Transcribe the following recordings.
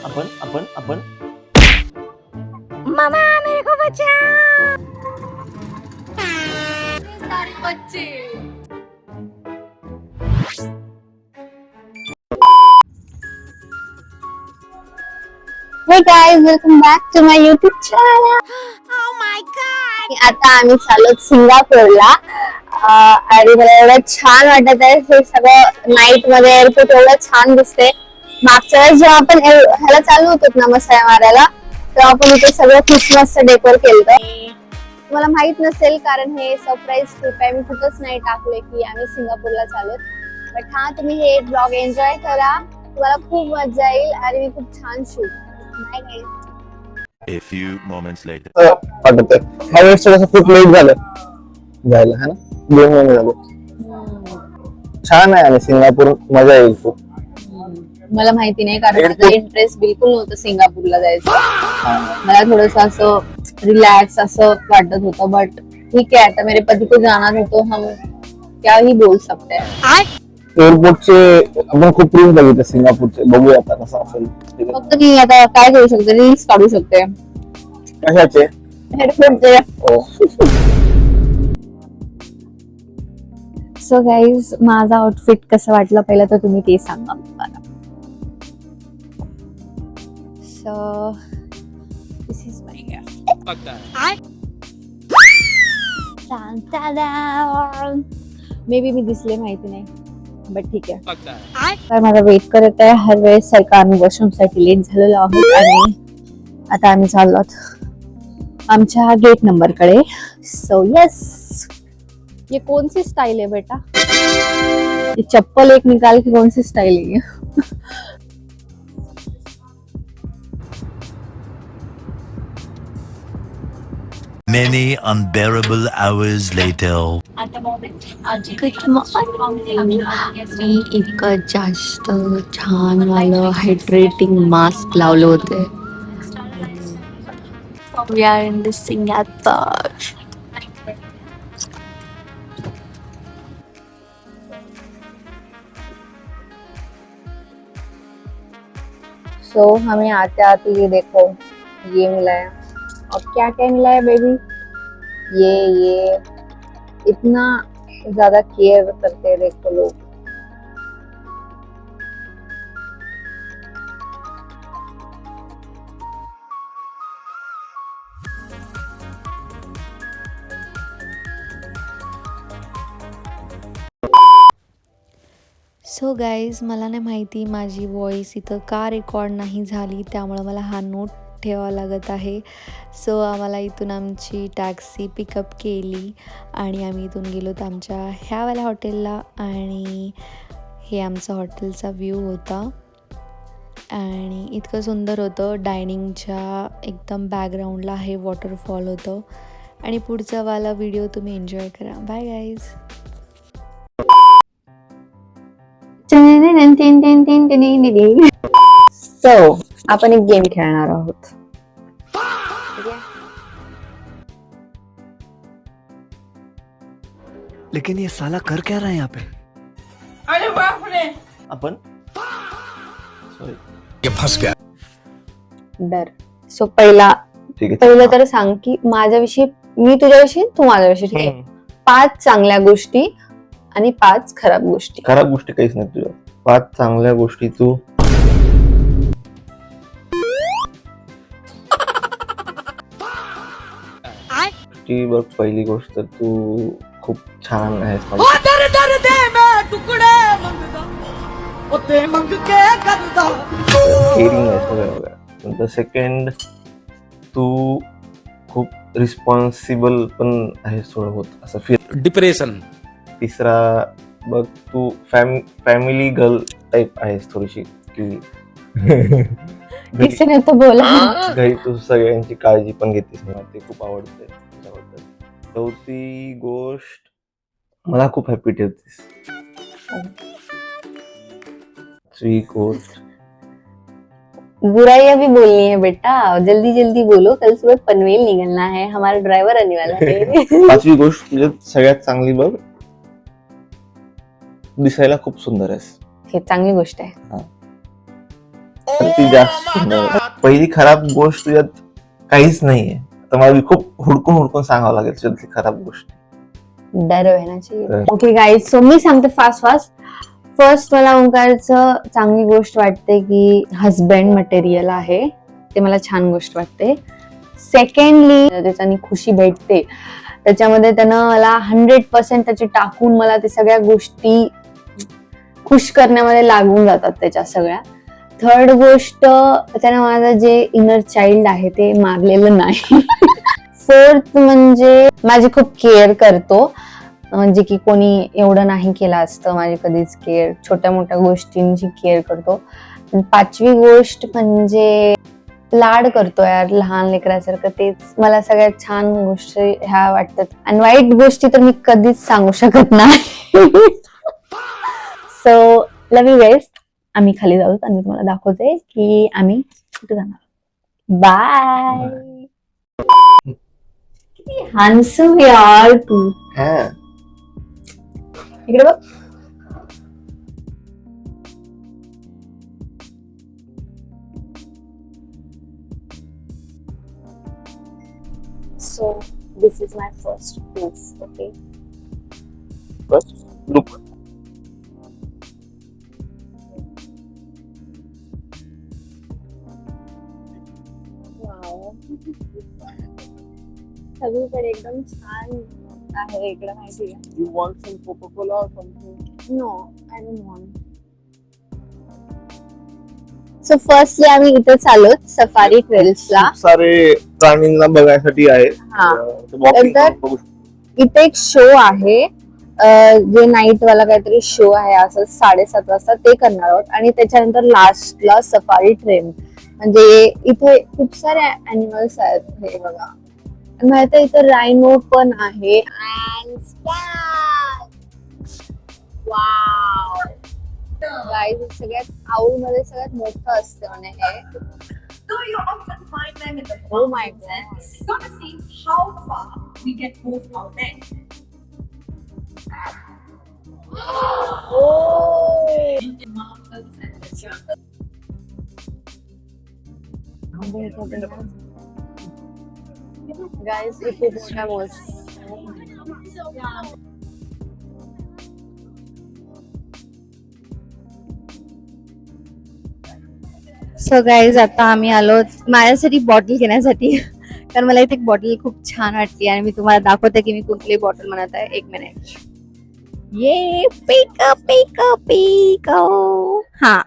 अपन अपन अपन मामा मेरे को बचाओ। सारे बच्चे Hey guys, welcome back to my YouTube channel. Oh my god. आता आम्ही चाललो सिंगापूरला आणि मला एवढं छान वाटत आहे. हे सगळं नाईट मध्ये एअरपोर्ट एवढं छान दिसते. मागच्या वेळेस जेव्हा आपण ह्याला चालू होतो ना मसाया मारायला, तेव्हा आपण इथे सगळं क्रिसमसचं डेकोर केलं. तुम्हाला माहित नसेल कारण हे सरप्राईज ट्रिप आहे. मी कुठंच नाही टाकले की आम्ही सिंगापूरला चालू. बट हा, तुम्ही हे ब्लॉग एन्जॉय करा, तुम्हाला खूप मजा येईल आणि मी खूप छान shoot. Bye guys. A few moments later. वाटत ह्या वेळेस थोडंसं खूप लेट झालं जायला, है ना. 2 महिने झाले. छान आहे आणि सिंगापूर मजा येईल खूप. मला माहिती नाही कारण माझा इंटरेस्ट बिलकुल नव्हतं सिंगापूरला जायचं. मला थोडस असं रिलॅक्स असं वाटत होतं. बट ठीक आहे, आता मेरे पति को जाना है तो हम क्या ही बोल सकते हैं. एअरपोर्टचे आपण खूप रूम बघितले सिंगापूरचे, बघूया आता कसं असेल. फक्त मी आता काय करू शकते, रील्स काढू शकते. कशाचे? एअरपोर्टचे. हो. सो गाईज, माझा आउटफिट कसं वाटलं पहिलं तर तुम्ही ते सांगा मला. So this is my may be मी दिसले माहिती नाही, बट ठीक आहे. तर मला वेट करत आहे. हर वेळेस सारखं आम्ही वॉशरूमसाठी लेट झालेलो आहोत आणि आता आम्ही चाललो आमच्या गेट नंबर कडे. सो यस, ये कौन सी स्टाइल है बेटा? ये चप्पल एक निकाल के कौन सी स्टाइल है ये? Many unbearable hours later. मी इतकं जास्त छान वालं हायड्रेटिंग मास्क लावलं होते. We are in the Singapore. So हमें आते आते ये देखो, ये मिला है. और क्या क्या मिला है बेबी? ये इतना ज्यादा केयर करते हैं देखो लोग. सो गाईज, मला नाही माहिती माझी वॉइस इथं का रेकॉर्ड नाही झाली, त्यामुळे मला हा नोट ठेवावा लागत आहे. सो आम्हाला इथून आमची टॅक्सी पिकअप केली आणि आम्ही इथून गेलो तर आमच्या ह्यावाल्या हॉटेलला. आणि हे आमचा हॉटेलचा व्ह्यू होता आणि इतकं सुंदर होतं. डायनिंगच्या एकदम बॅकग्राऊंडला हे वॉटरफॉल होतं आणि पुढचा वाला व्हिडिओ तुम्ही एन्जॉय करा. Bye guys. सो आपण एक गेम खेळणार आहोत. लेकिन ये साला कर क्या रहा है यहाँ पे? आपण सॉरी, ये फंस गया. डर. सो पहिला ठीक आहे. पहिलं तर सांग की माझ्याविषयी, मी तुझ्याविषयी, तू माझ्याविषयी. ठीक आहे. 5 चांगल्या गोष्टी आणि 5 खराब गोष्टी. खराब गोष्टी काहीच नाही तुझ्या. 5 चांगल्या गोष्टी तू. ती बघ, पहिली गोष्ट तर तू खूप छान आहेस. केअरिंग आहे सगळं वगैरे. नंतर सेकंड, तू खूप रिस्पॉन्सिबल पण आहेस थोडं बहुत असं फील. डिप्रेशन. तिसरा बघ, तू फॅमिली गर्ल टाईप आहेस थोडीशी, की किसी ने तो बोला. घरी तू सगळ्यांची काळजी पण घेतेस, मला ते खूप आवडते तुझ्याबद्दल. चौथी गोष्ट, मला खूप हॅपी ठेवतेस. 3 गोष्ट, बुराइयां भी बोलनी है बेटा, जल्दी जल्दी बोलो, कल सुबह पनवेल निकलना है, हमारा ड्राइवर आने वाला है. 5वी गोष्ट तुझ्यात सगळ्यात चांगली बघ, दिसायला खूप सुंदर आहेस. हे चांगली गोष्ट आहे. तर ती जास्त नाही. पहिली खराब गोष्ट तुझ्यात काहीच नाहीये, तर मला खूप हुडकून हुडकून सांगावं लागेल तुझ्यातली खराब गोष्ट. डर रहना चाहिए. ओके गाईज, सो मी सांगते फास्ट. फर्स्ट मला ओंकारचं चांगली गोष्ट वाटते की हजबंड मटेरियल आहे, ते मला छान गोष्ट वाटते. सेकंडली त्याच्यानी खुशी भेटते, त्याच्यामध्ये त्यानं मला 100% त्याचे टाकून मला ते सगळ्या गोष्टी खुश करण्यामध्ये लागून जातात त्याच्या सगळ्या. थर्ड गोष्ट, त्यानं माझं जे इनर चाइल्ड आहे ते मारलेलं नाही. फोर्थ म्हणजे माझी खूप केअर करतो, म्हणजे की कोणी एवढं नाही केलं असतं माझी कधीच केअर, छोट्या मोठ्या गोष्टींची केअर करतो. पाचवी गोष्ट म्हणजे लाड करतो यार लहान लेकरासारखं, तेच मला सगळ्यात छान गोष्टी ह्या वाटतात. आणि वाईट गोष्टी तर मी कधीच सांगू शकत नाही. So love you guys. आम्ही खाली जाऊ आणि तुम्हाला दाखवते की आम्ही कुठे जाणार. बाय. किती हँडसम यार तू. हा. इकडे बघ. So this is my first place, okay? Bus look. Wow. सगळीकडे एकदम छान आहे इकडे, माहिती आहे. You want some Coca-Cola or something? No, I don't want. So firstly आम्ही इथे चाललो सफारी ट्रेल्सला. खूप सारे प्राणींना बघायसाठी आहे. हा. Walking तर करून बघू. इथे एक शो आहे, जे नाईट वाला काहीतरी शो आहे, असं 7:30 वाजता ते करणार आहोत. आणि त्याच्यानंतर लास्टला सफारी ट्रेन, म्हणजे इथे खूप सारे अॅनिमल्स आहेत. हे बघा, माहिती आहे इथे रायनो पण आहे. वाव गाईज, सगळ्यात आऊल मध्ये सगळ्यात मोठं असतं म्हणे हे. Though you often find them in the Oh my mountains, you gotta see how far we can move our neck. In mountains and the jungle. Guys इथे मोठा मोस. सो गाईज, आता आम्ही आलो माझ्यासाठी बॉटल घेण्यासाठी, कारण मला इथे एक बॉटल खूप छान वाटली आणि मी तुम्हाला दाखवते की मी कुठली बॉटल म्हणत आहे. एक मिनिट. ये पिको. हा.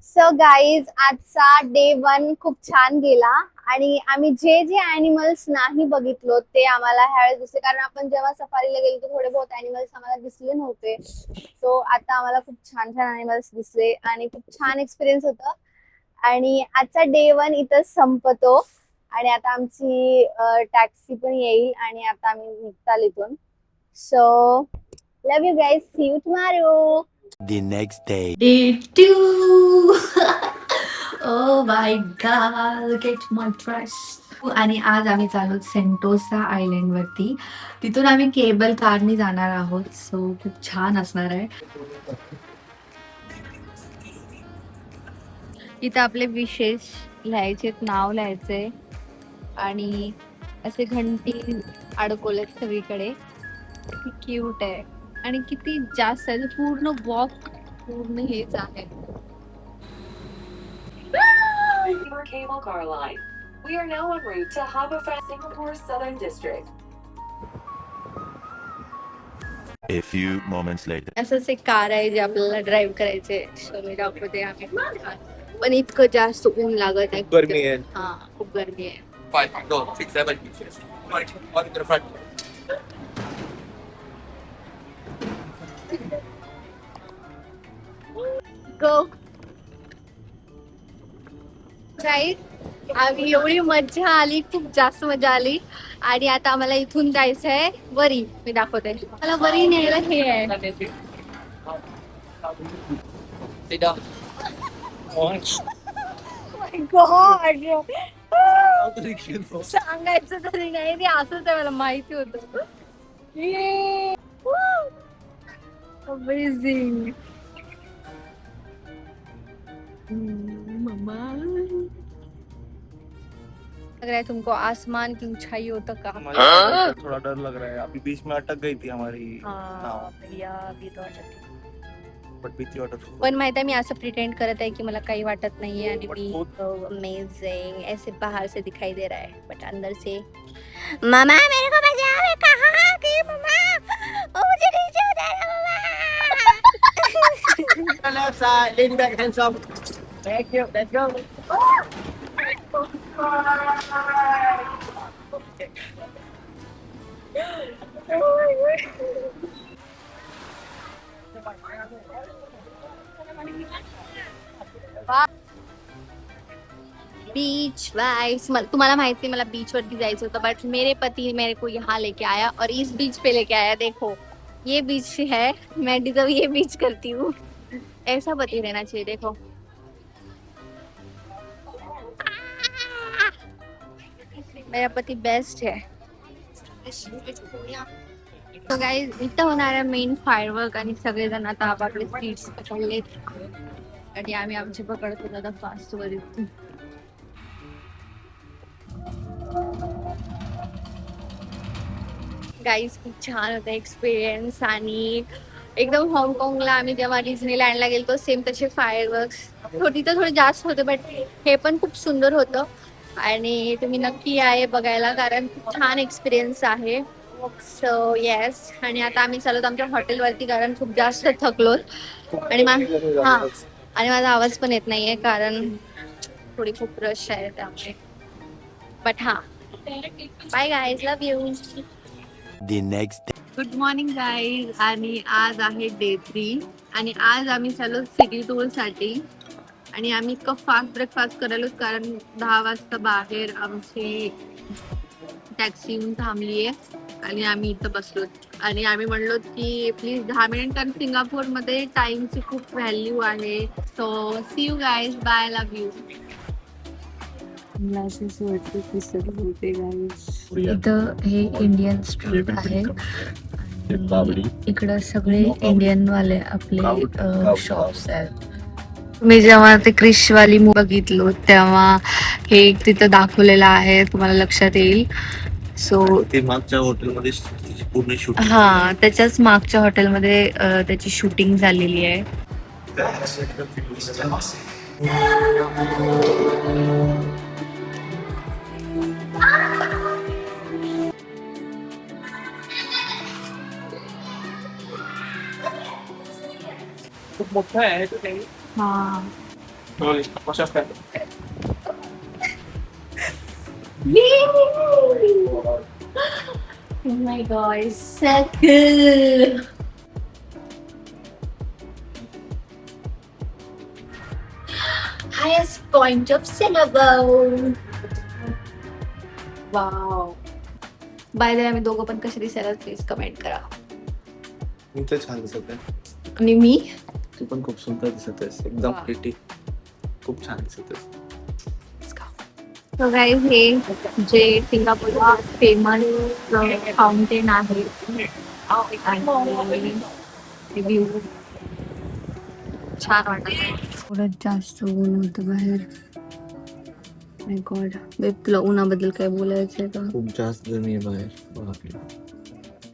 सो गाईज, आजचा डे 1 खूप छान गेला आणि आम्ही जे जे अॅनिमल्स नाही बघितलो ते आम्हाला ह्यावेळेस दिसले, कारण आपण जेव्हा सफारीला गेलो तर थोडे बहुत अॅनिमल्स आम्हाला दिसले नव्हते. सो आता आम्हाला खूप छान छान अॅनिमल्स दिसले आणि खूप छान एक्सपिरियन्स होतं. आणि आजचा डे 1 इथंच संपतो आणि आता आमची टॅक्सी पण येईल आणि आता आम्ही निघताल इथून. So love you guys, see you tomorrow. The next day. Day 2. Oh my god, look at my dress. आणि आज आम्ही चालू सेंटोसा आयलंड वरती, तिथून आम्ही केबल कारने जाणार आहोत. सो खूप छान असणार आहे. इथं आपले विशेष लिहायचे, नाव लिहायचे आणि असे घंटी अडकवलेत सगळीकडे. क्यूट आहे आणि किती जास्त आहे. पूर्ण वॉक पूर्ण हेच आहे. Your cable car line. We are now en route to Harbourfront, Singapore's Southern District. A few moments later. असंच एक कार आहे जे आपल्याला ड्राईव्ह करायचे. सो मी दाखवते आम्ही. पण इतकं जास्त ऊन लागत आहे. गरमी आहे. हा, खूप गरमी आहे. 5, no, 6, 7 pieces. One in the front. गो. आम्ही एवढी मज्जा आली, खूप जास्त मजा आली. आणि आता आम्हाला इथून जायचंय वरी. मी दाखवते मला वरी न्यायला. हे आहे Sit down. गॉड, सांगायचं तरी नाही, ते असंच आहे, मला माहिती होतं. अमेझिंग. लग रहा है तुमको आसमान की ऊंचाइयों तक का। थोड़ा डर लग रहा है, अभी बीच में अटक गई थी हमारी हाँ भैया अभी तो अटकली. बट भीती वाटत होती. पण माहिती आहे मी असं प्रिटेंड करत आहे की मला काही वाटत नाहीये आणि But मी बहुत- अमेजिंग ऐसे बाहर से दिखाई दे रहा है बट अंदर से मामा मेरे को बचाओ. मैं कहाँ की मामा, ओ मुझे नीचे उतारो मामा. Left side, lean back, hands up. Thank you. Let's go. Beach vibes. तुम्हाला माहिती मला बीच वरती जायचं होतं बट मेरे पति मेरे को यहाँ लेके आया और इस बीच पे लेके आया. देखो ये बीच है, मैं डिजर्व ये बीच करती हूँ. ऐसा पति रहना चाहिए. देखो मेरा पति बेस्ट है. तो गाइस इथं होणार आहे मेन फायरवर्क आणि सगळेजण आता आपापले सीट्स पकडलेत आणि आम्ही आमचे पकडतो आता फास्ट वरती. गाईज खूप छान होतं एक्सपिरियन्स आणि एकदम हाँगकाँगला आम्ही जेव्हा डिझनीलँडला गेलो सेम तसे फायरवर्क्स तिथं थोडे जास्त होते बट हे पण खूप सुंदर होतं आणि तुम्ही नक्की आहे बघायला कारण खूप छान एक्सपिरियन्स आहे. So yes. आणि आता आम्ही चालतो आमच्या हॉटेलवरती कारण खूप जास्त थकलो आणि हा आणि माझा आवाज पण येत नाहीये कारण थोडी खूप रश आहे त्यामुळे. बट हा bye guys, love you. The next day. Good morning guys. आणि आज आहे डे 3 आणि आज आम्ही चाललो सिटी टूर साठी आणि आम्ही इतकं फास्ट ब्रेकफास्ट करायलो कारण 10 वाजता बाहेर आमची टॅक्सी येऊन थांबली आहे आणि आम्ही इथं बसलो आणि आम्ही म्हणलो की प्लीज 10 मिनिट कारण सिंगापूरमध्ये टाइमची खूप व्हॅल्यू आहे. So see you guys, bye, love you. इथं हे इंडियन स्ट्रीट आहे. इकडं सगळे इंडियन वाले आपले शॉप्स आहेत. मी जेव्हा ते क्रिशवाली बघितलो तेव्हा हे तिथं दाखवलेलं आहे, तुम्हाला लक्षात येईल. सो ते मागच्या हॉटेलमध्ये पूर्ण शूट. हा त्याच्याच मागच्या हॉटेलमध्ये त्याची शूटिंग झालेली आहे. खूप मोठं आहे तो काही. हा कशा असतात? Oh my god, so cool. Highest point of Singapore. Wow. By the way आम्ही दोघं पण कसे दिसायला प्लीज कमेंट करा. मी तर छान दिसत आहे. आणि मी तू पण खूप सुंदर दिसत आहेस, एकदम वा. प्रिटी. खूप छान दिसत आहेस. So guys, हे जे सिंगापूरला फेमस फाउंटेन आहे आणि व्ह्यू छान वाटत आहे. थोडं जास्त ऊन होतं बाहेर. माय गॉड बेब, तुला उन्हाबद्दल काय बोलायचंय का? खूप जास्त गरमी आहे बाहेर. बापरे.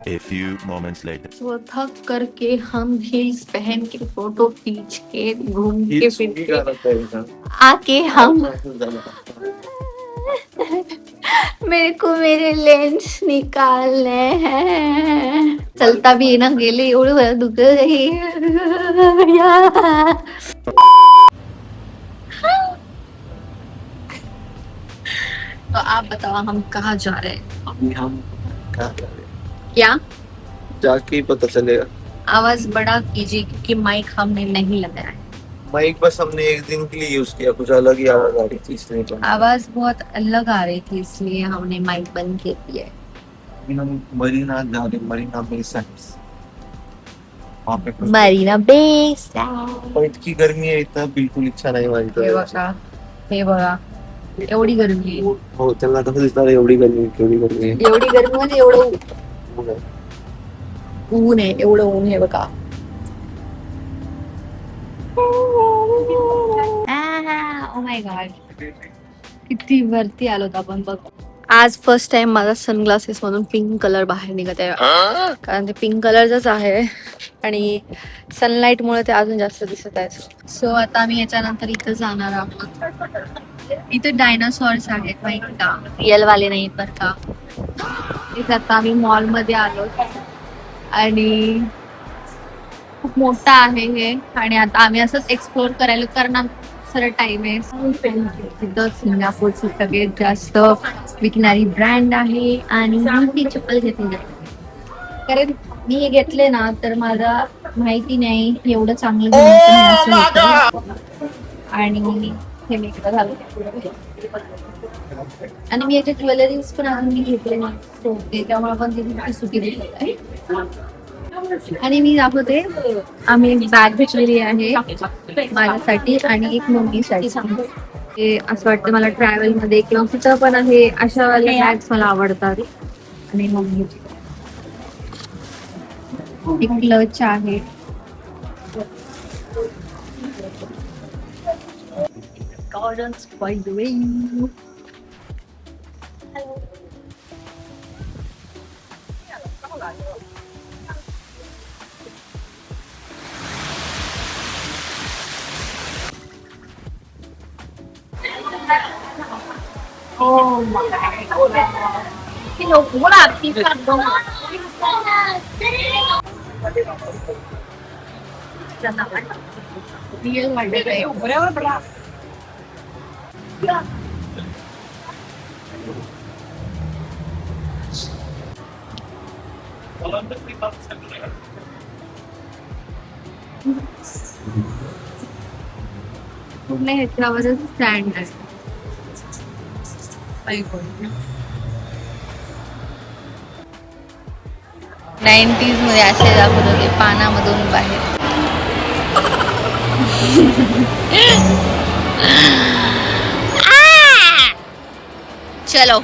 A few moments later. तो थक करके हम हील्स पहन के फोटो खींच के घूम के फिर के आके हम मेरे को मेरे लेंस निकालने हैं. चलता भी ना गेले एवढं मला दुख रही. तो आप बताओ हम कहाँ जा रहे हैं? अभी हम कहाँ जा रहे हैं? क्या जाके ही पता चलेगा. आवाज बड़ा कीजिए क्योंकि माइक हमने नहीं लगाया है. माइक बस हमने एक दिन के लिए यूज किया, कुछ अलग ही आवाज आ रही थी इसलिए. आवाज बहुत अलग आ रही थी इसलिए हमने माइक बंद कर दिया है. अभी हम मरीना जा रहे हैं, मरीना बे सैंड्स. वहाँ पे कुछ- मरीना बे पण इतकी गर्मी आहे इथं, बिलकुल इच्छा नाही माझी हे तर. बघा, हे बघा, एवढी गर्मी आहे. हो, त्यांना कसं दिसणार एवढी गर्मी, केवढी गर्मी आहे. एवढी गर्मी म्हणजे एवढं हो ना. ऊन आहे, एवढं ऊन आहे बघा. माय गॉड, किती वरती आलोत आपण बघ. आज फर्स्ट टाइम माझा सनग्लासेस मधून पिंक कलर बाहेर निघत आहे, कारण ते पिंक कलरच आहे आणि सनलाइट मुळे ते अजून जास्त दिसत आहे. सो आता आम्ही याच्यानंतर इथं जाणार आहोत. इथे डायनासॉर्स आहेत माहिती का, रिअल वाले नाही तर का. इथे आता आम्ही मॉल मध्ये आलो आणि खूप मोठा आहे हे, आणि आता आम्ही असंच एक्सप्लोर करायला, कारण सर टाइम आहे. तिथं सिंगापूरची सगळ्यात जास्त विकणारी ब्रँड आहे आणि मी चप्पल घेतली, कारण मी हे घेतले ना तर मला माहिती नाही एवढं चांगलं असं होतं. आणि हे मी इकडं घालते आणि मी याचे ज्वेलरीज पण अजून मी घेतले नाही, त्याच्यामुळे पण ती सुटी दिसत आहे. आणि मी दाखवते, आम्ही एक बॅग घेतलेली आहे माझ्यासाठी आणि एक मम्मीसाठी. हे असं वाटतं मला ट्रॅव्हल मध्ये किंवा कुठं पण आहे अशा वाले बॅग्स मला आवडतात. आणि मम्मी एक क्लच आहे. Gardens by the way. Oh my god. Wala, pizza dong. Real मध्ये पूर्ण ह्याच्यावरच स्टँड आहे. 90s मध्ये असे दाखवत होते पानामधून बाहेर. चलो